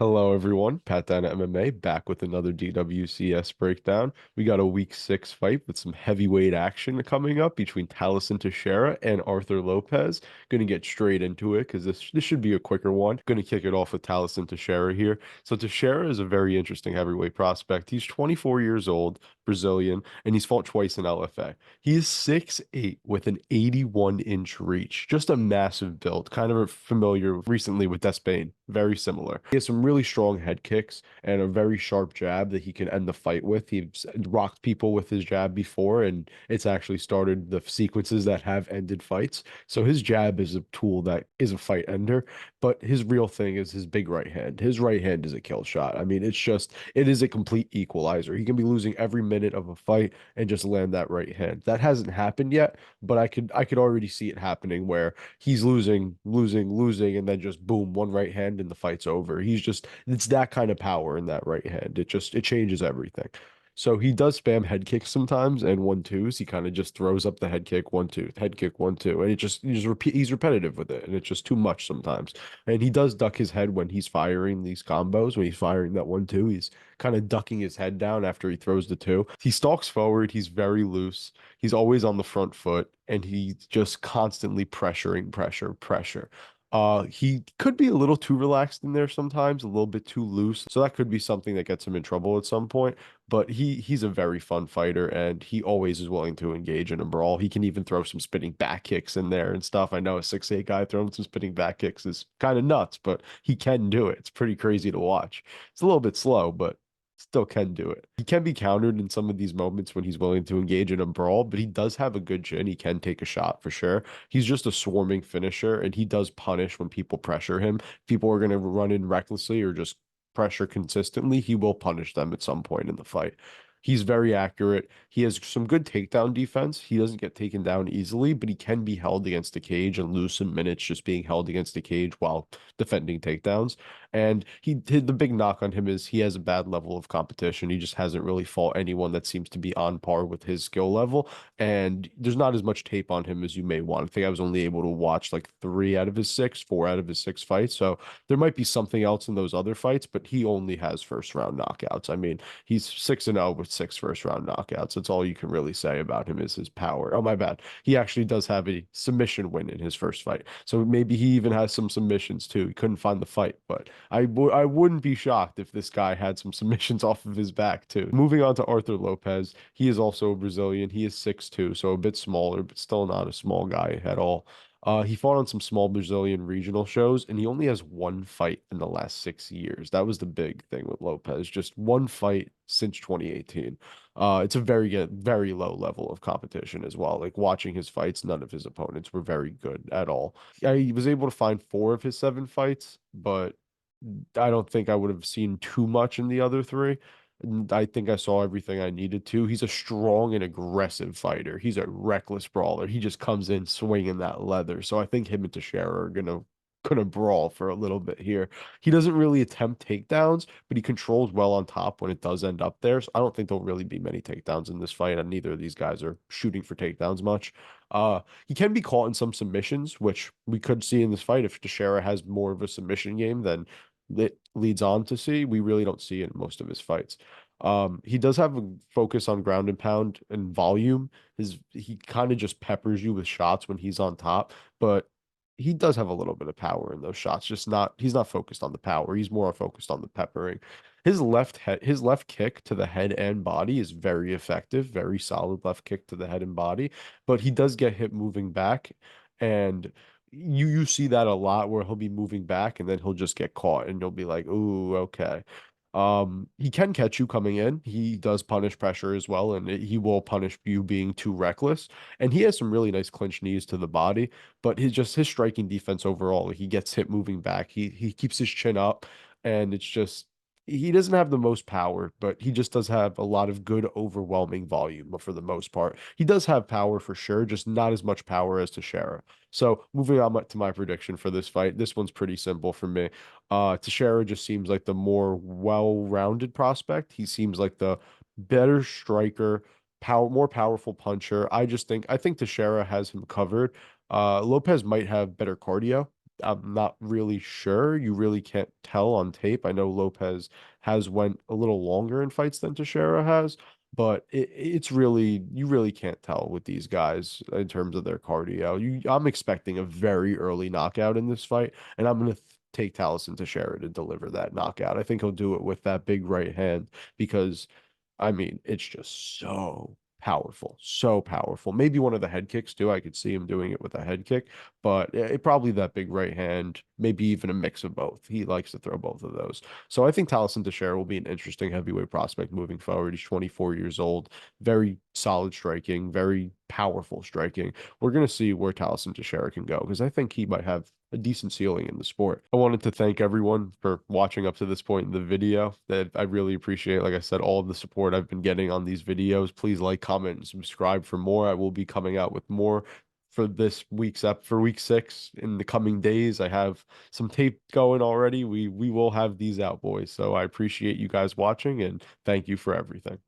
Hello, everyone. Pat Down MMA back with another DWCS breakdown. We got a week 6 fight with some heavyweight action coming up between Tallison Teixeira and Arthur Lopez. Gonna get straight into it because this should be a quicker one. Gonna kick it off with Tallison Teixeira here. So Teixeira is a very interesting heavyweight prospect. He's 24 years old, Brazilian, and he's fought twice in LFA. He is 6'8" with an 81-inch reach. Just a massive build. Kind of familiar recently with Despain. Very similar. He has some really strong head kicks and a very sharp jab that he can end the fight with. He's rocked people with his jab before, and it's actually started the sequences that have ended fights. So his jab is a tool that is a fight ender, but his real thing is his big right hand. His right hand is a kill shot. I mean, it is a complete equalizer. He can be losing every minute of a fight and just land that right hand. That hasn't happened yet, but I could already see it happening where he's losing, and then just boom, one right hand and the fight's over. It's that kind of power in that right hand. It changes everything. So he does spam head kicks sometimes and 1-2s. He kind of just throws up the head kick, 1-2, head kick, 1-2, and he's repetitive with it, and it's just too much sometimes. And he does duck his head when he's firing these combos. When he's firing that 1-2, he's kind of ducking his head down after he throws the two. He stalks forward. He's very loose. He's always on the front foot, and he's just constantly pressuring, pressure. He could be a little too relaxed in there sometimes, a little bit too loose. So that could be something that gets him in trouble at some point. But he's a very fun fighter, and he always is willing to engage in a brawl. He can even throw some spinning back kicks in there and stuff. I know a 6'8" guy throwing some spinning back kicks is kind of nuts, but he can do it. It's pretty crazy to watch. It's a little bit slow, but still can do it. He can be countered in some of these moments when he's willing to engage in a brawl, but he does have a good chin. He can take a shot for sure. He's just a swarming finisher, and he does punish when people pressure him. People are going to run in recklessly or just pressure consistently. He will punish them at some point in the fight. He's very accurate. He has some good takedown defense. He doesn't get taken down easily, but he can be held against the cage and lose some minutes just being held against the cage while defending takedowns. And the big knock on him is he has a bad level of competition. He just hasn't really fought anyone that seems to be on par with his skill level. And there's not as much tape on him as you may want. I think I was only able to watch like 4 out of his six fights. So there might be something else in those other fights, but he only has first round knockouts. I mean, he's 6-0 with 6 first round knockouts. That's all you can really say about him is his power. Oh, my bad. He actually does have a submission win in his first fight. So maybe he even has some submissions too. He couldn't find the fight, but I wouldn't be shocked if this guy had some submissions off of his back too. Moving on to Arthur Lopez, he is also a Brazilian. He is 6'2", so a bit smaller, but still not a small guy at all. He fought on some small Brazilian regional shows, and he only has one fight in the last 6 years. That was the big thing with Lopez, just one fight since 2018. It's a very low level of competition as well. Like watching his fights, none of his opponents were very good at all. I was able to find 4 of his 7 fights, but I don't think I would have seen too much in the other 3. And I think I saw everything I needed to. He's a strong and aggressive fighter. He's a reckless brawler. He just comes in swinging that leather. So I think him and Teixeira are gonna brawl for a little bit here. He doesn't really attempt takedowns, but he controls well on top when it does end up there. So I don't think there'll really be many takedowns in this fight, and neither of these guys are shooting for takedowns much. He can be caught in some submissions, which we could see in this fight if Teixeira has more of a submission game than it leads on to see. We really don't see it in most of his fights. He does have a focus on ground and pound and volume. He kind of just peppers you with shots when he's on top, but he does have a little bit of power in those shots. Just not he's not focused on the power. He's more focused on the peppering. His left kick to the head and body is very effective, very solid left kick to the head and body, but he does get hit moving back, and you see that a lot where he'll be moving back and then he'll just get caught and you'll be like, "Ooh, okay." He can catch you coming in. He does punish pressure as well, and he will punish you being too reckless. And he has some really nice clinch knees to the body, but his striking defense overall, he gets hit moving back. He keeps his chin up, and it's just he doesn't have the most power, but he just does have a lot of good overwhelming volume for the most part. He does have power for sure, just not as much power as Teixeira. So moving on to my prediction for this fight, this one's pretty simple for me. Teixeira just seems like the more well-rounded prospect. He seems like the better striker, more powerful puncher. I think Teixeira has him covered. Lopez might have better cardio, I'm not really sure. You really can't tell on tape. I know Lopez has went a little longer in fights than Teixeira has, but it's really you really can't tell with these guys in terms of their cardio. I'm expecting a very early knockout in this fight, and I'm gonna take Tallison Teixeira to deliver that knockout. I think he'll do it with that big right hand because I mean, it's just so powerful, so powerful. Maybe one of the head kicks too. I could see him doing it with a head kick, but probably that big right hand, maybe even a mix of both. He likes to throw both of those. So I think Tallison Teixeira will be an interesting heavyweight prospect moving forward. He's 24 years old, very solid striking, very powerful striking. We're going to see where Tallison Teixeira can go because I think he might have a decent ceiling in the sport. I wanted to thank everyone for watching up to this point in the video. That I really appreciate, like I said, all of the support I've been getting on these videos. Please like, comment, and subscribe for more. I will be coming out with more for this week's up for week 6 in the coming days. I have some tape going already. We will have these out, boys. So I appreciate you guys watching and thank you for everything.